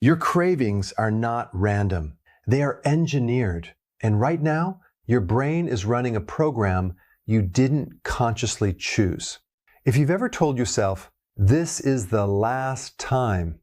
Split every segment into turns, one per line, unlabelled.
Your cravings are not random. They are engineered. And right now, your brain is running a program you didn't consciously choose. If you've ever told yourself, "This is the last time,"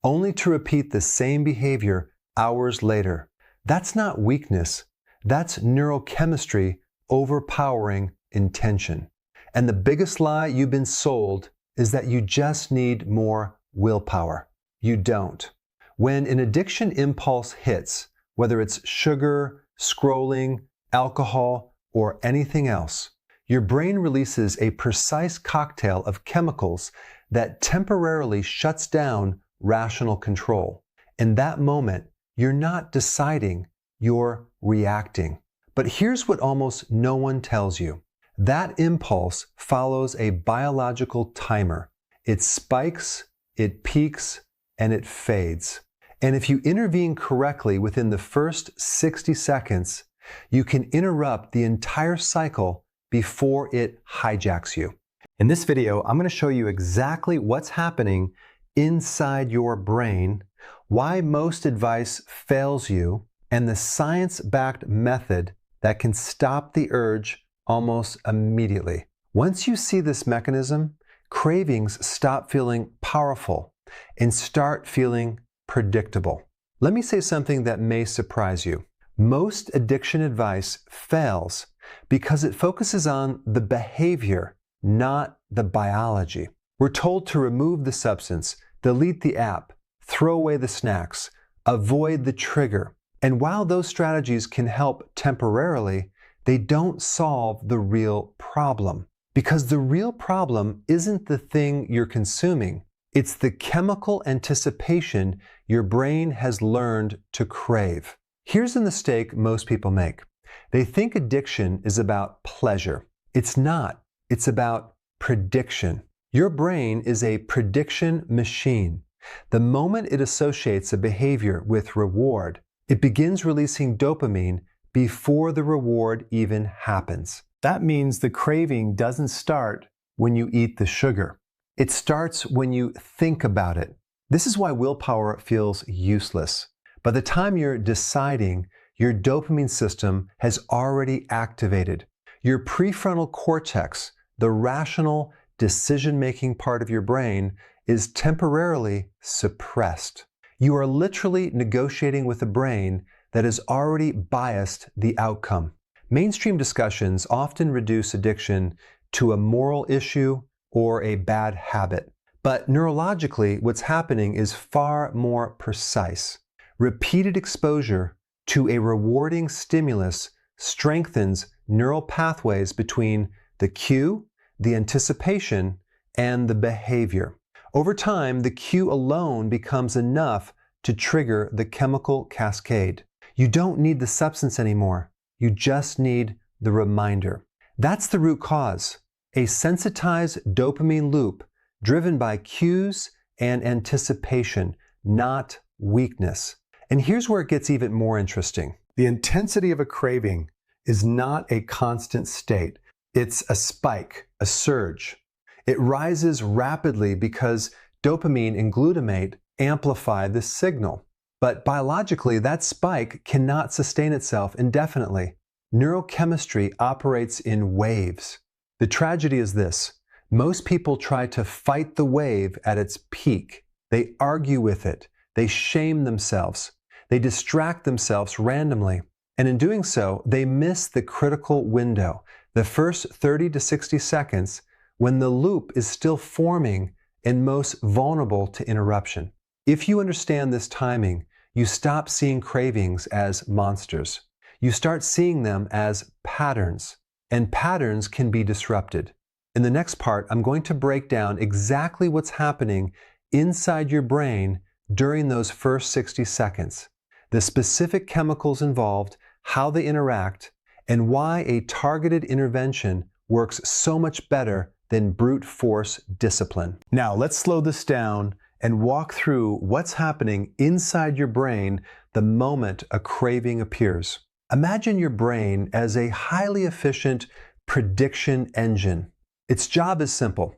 only to repeat the same behavior hours later, that's not weakness. That's neurochemistry overpowering intention. And the biggest lie you've been sold is that you just need more willpower. You don't. When an addiction impulse hits, whether it's sugar, scrolling, alcohol, or anything else, your brain releases a precise cocktail of chemicals that temporarily shuts down rational control. In that moment, you're not deciding, you're reacting. But here's what almost no one tells you. That impulse follows a biological timer. It spikes, it peaks, and it fades. And if you intervene correctly within the first 60 seconds, you can interrupt the entire cycle before it hijacks you. In this video, I'm going to show you exactly what's happening inside your brain, why most advice fails you, and the science-backed method that can stop the urge almost immediately. Once you see this mechanism, cravings stop feeling powerful and start feeling predictable. Let me say something that may surprise you. Most addiction advice fails because it focuses on the behavior, not the biology. We're told to remove the substance, delete the app, throw away the snacks, avoid the trigger. And while those strategies can help temporarily, they don't solve the real problem. Because the real problem isn't the thing you're consuming. It's the chemical anticipation your brain has learned to crave. Here's the mistake most people make. They think addiction is about pleasure. It's not. It's about prediction. Your brain is a prediction machine. The moment it associates a behavior with reward, it begins releasing dopamine before the reward even happens. That means the craving doesn't start when you eat the sugar. It starts when you think about it. This is why willpower feels useless. By the time you're deciding, your dopamine system has already activated. Your prefrontal cortex, the rational, decision-making part of your brain, is temporarily suppressed. You are literally negotiating with a brain that has already biased the outcome. Mainstream discussions often reduce addiction to a moral issue or a bad habit. But neurologically, what's happening is far more precise. Repeated exposure to a rewarding stimulus strengthens neural pathways between the cue, the anticipation, and the behavior. Over time, the cue alone becomes enough to trigger the chemical cascade. You don't need the substance anymore. You just need the reminder. That's the root cause. A sensitized dopamine loop driven by cues and anticipation, not weakness. And here's where it gets even more interesting. The intensity of a craving is not a constant state. It's a spike, a surge. It rises rapidly because dopamine and glutamate amplify the signal. But biologically, that spike cannot sustain itself indefinitely. Neurochemistry operates in waves. The tragedy is this: most people try to fight the wave at its peak. They argue with it. They shame themselves. They distract themselves randomly. And in doing so, they miss the critical window, the first 30 to 60 seconds, when the loop is still forming and most vulnerable to interruption. If you understand this timing, you stop seeing cravings as monsters. You start seeing them as patterns, and patterns can be disrupted. In the next part, I'm going to break down exactly what's happening inside your brain during those first 60 seconds, the specific chemicals involved, how they interact, and why a targeted intervention works so much better than brute force discipline. Now, let's slow this down and walk through what's happening inside your brain the moment a craving appears. Imagine your brain as a highly efficient prediction engine. Its job is simple: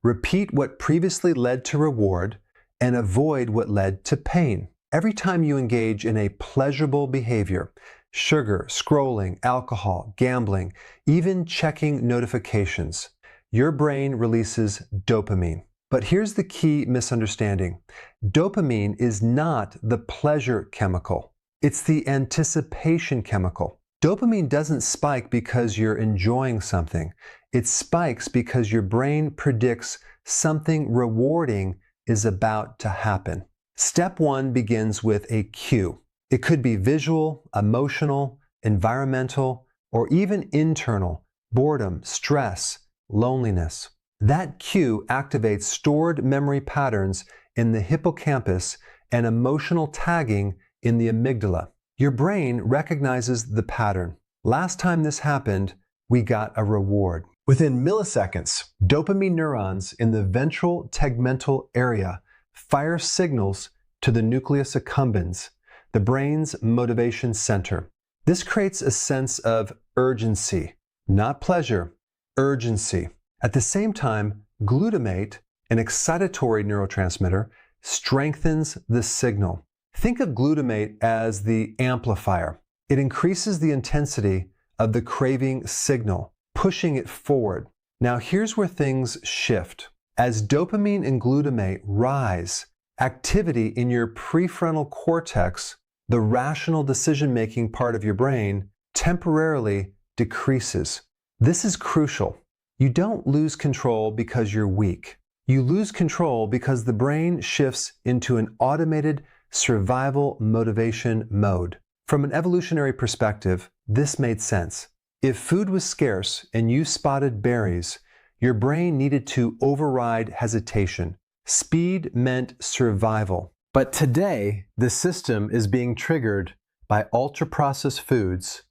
repeat what previously led to reward and avoid what led to pain. Every time you engage in a pleasurable behavior, sugar, scrolling, alcohol, gambling, even checking notifications, your brain releases dopamine. But here's the key misunderstanding. Dopamine is not the pleasure chemical. It's the anticipation chemical. Dopamine doesn't spike because you're enjoying something. It spikes because your brain predicts something rewarding is about to happen. Step 1 begins with a cue. It could be visual, emotional, environmental, or even internal: boredom, stress, loneliness. That cue activates stored memory patterns in the hippocampus and emotional tagging in the amygdala. Your brain recognizes the pattern. Last time this happened, we got a reward. Within milliseconds, dopamine neurons in the ventral tegmental area fire signals to the nucleus accumbens, the brain's motivation center. This creates a sense of urgency, not pleasure, urgency. At the same time, glutamate, an excitatory neurotransmitter, strengthens the signal. Think of glutamate as the amplifier. It increases the intensity of the craving signal, pushing it forward. Now here's where things shift. As dopamine and glutamate rise, activity in your prefrontal cortex, the rational decision-making part of your brain, temporarily decreases. This is crucial. You don't lose control because you're weak. You lose control because the brain shifts into an automated survival motivation mode. From an evolutionary perspective, this made sense. If food was scarce and you spotted berries, your brain needed to override hesitation. Speed meant survival. But today, the system is being triggered by ultra-processed foods,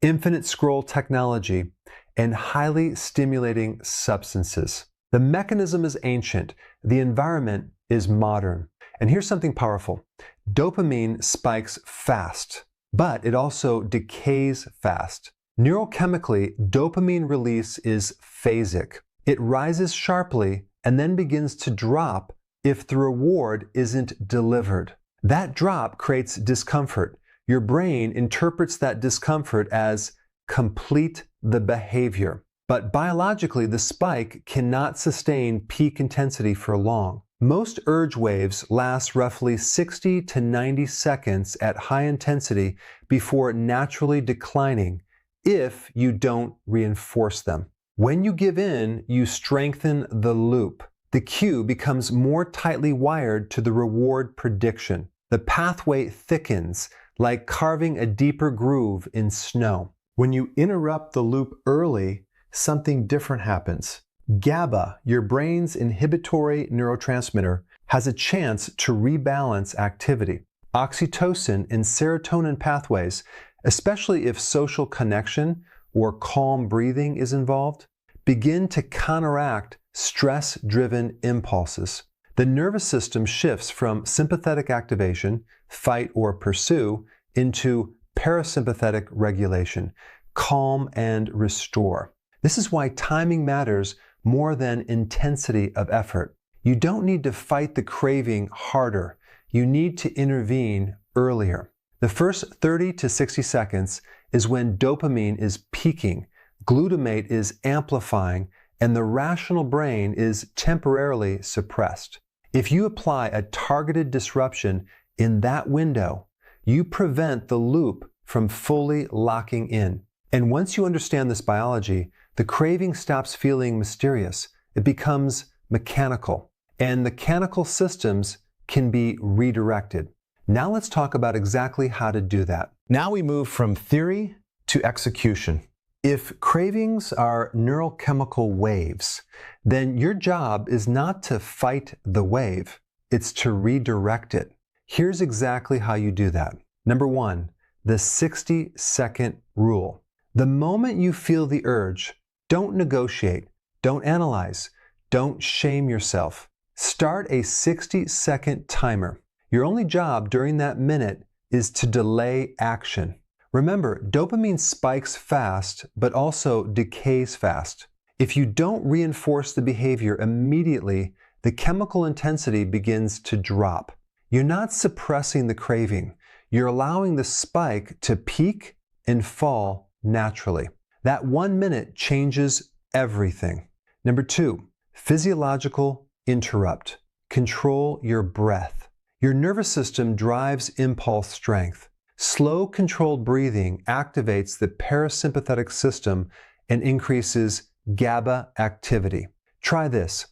infinite scroll technology, and highly stimulating substances. The mechanism is ancient. The environment is modern. And here's something powerful. Dopamine spikes fast, but it also decays fast. Neurochemically, dopamine release is phasic. It rises sharply and then begins to drop if the reward isn't delivered. That drop creates discomfort. Your brain interprets that discomfort as complete the behavior. But biologically, the spike cannot sustain peak intensity for long. Most urge waves last roughly 60 to 90 seconds at high intensity before naturally declining if you don't reinforce them. When you give in, you strengthen the loop. The cue becomes more tightly wired to the reward prediction. The pathway thickens, like carving a deeper groove in snow. When you interrupt the loop early, something different happens. GABA, your brain's inhibitory neurotransmitter, has a chance to rebalance activity. Oxytocin and serotonin pathways, especially if social connection or calm breathing is involved, begin to counteract stress-driven impulses. The nervous system shifts from sympathetic activation, fight or pursue, into parasympathetic regulation, calm and restore. This is why timing matters more than intensity of effort. You don't need to fight the craving harder. You need to intervene earlier. The first 30 to 60 seconds is when dopamine is peaking, glutamate is amplifying, and the rational brain is temporarily suppressed. If you apply a targeted disruption in that window, you prevent the loop from fully locking in. And once you understand this biology, the craving stops feeling mysterious. It becomes mechanical. And mechanical systems can be redirected. Now let's talk about exactly how to do that. Now we move from theory to execution. If cravings are neurochemical waves, then your job is not to fight the wave, it's to redirect it. Here's exactly how you do that. Number 1, the 60-second rule. The moment you feel the urge, don't negotiate, don't analyze, don't shame yourself. Start a 60-second timer. Your only job during that minute is to delay action. Remember, dopamine spikes fast, but also decays fast. If you don't reinforce the behavior immediately, the chemical intensity begins to drop. You're not suppressing the craving. You're allowing the spike to peak and fall naturally. That 1 minute changes everything. Number 2, physiological interrupt. Control your breath. Your nervous system drives impulse strength. Slow, controlled breathing activates the parasympathetic system and increases GABA activity. Try this.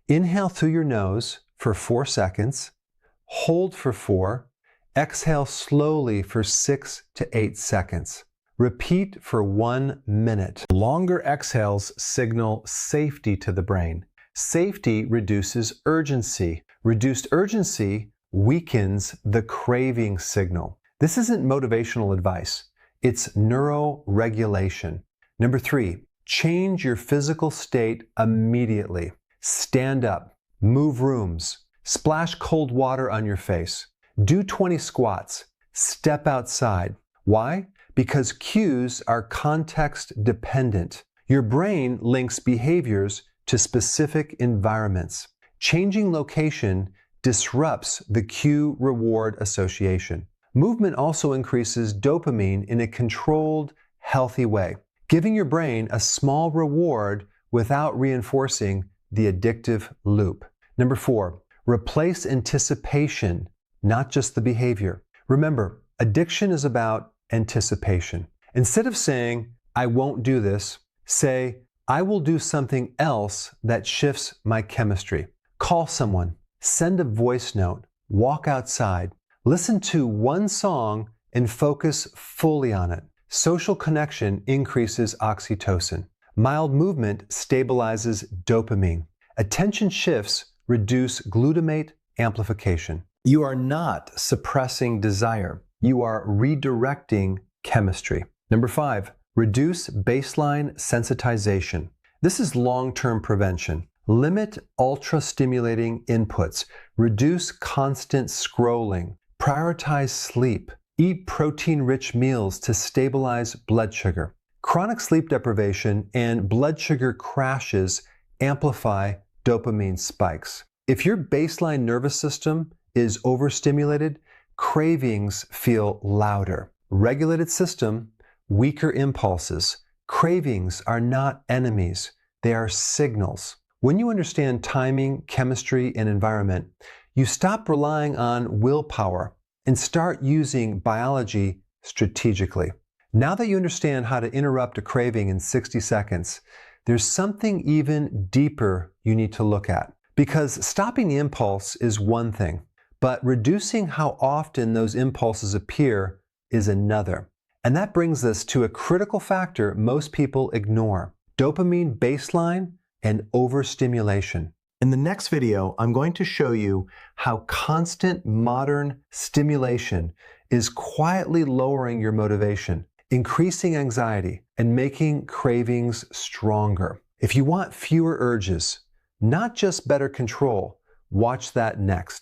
Inhale through your nose for 4 seconds, hold for 4, exhale slowly for 6 to 8 seconds. Repeat for 1 minute. Longer exhales signal safety to the brain. Safety reduces urgency. Reduced urgency weakens the craving signal. This isn't motivational advice. It's neuroregulation. Number 3, change your physical state immediately. Stand up, move rooms, splash cold water on your face, do 20 squats, step outside. Why? Because cues are context dependent. Your brain links behaviors to specific environments. Changing location disrupts the cue-reward association. Movement also increases dopamine in a controlled, healthy way, giving your brain a small reward without reinforcing the addictive loop. Number 4, replace anticipation, not just the behavior. Remember, addiction is about anticipation. Instead of saying, I won't do this, say, I will do something else that shifts my chemistry. Call someone, send a voice note, walk outside, listen to one song and focus fully on it. Social connection increases oxytocin. Mild movement stabilizes dopamine. Attention shifts reduce glutamate amplification. You are not suppressing desire. You are redirecting chemistry. Number 5, reduce baseline sensitization. This is long-term prevention. Limit ultra-stimulating inputs. Reduce constant scrolling. Prioritize sleep. Eat protein-rich meals to stabilize blood sugar. Chronic sleep deprivation and blood sugar crashes amplify dopamine spikes. If your baseline nervous system is overstimulated, cravings feel louder. Regulated system, weaker impulses. Cravings are not enemies, they are signals. When you understand timing, chemistry, and environment, you stop relying on willpower and start using biology strategically. Now that you understand how to interrupt a craving in 60 seconds, there's something even deeper you need to look at. Because stopping the impulse is one thing, but reducing how often those impulses appear is another. And that brings us to a critical factor most people ignore: dopamine baseline and overstimulation. In the next video, I'm going to show you how constant modern stimulation is quietly lowering your motivation, increasing anxiety, and making cravings stronger. If you want fewer urges, not just better control, watch that next.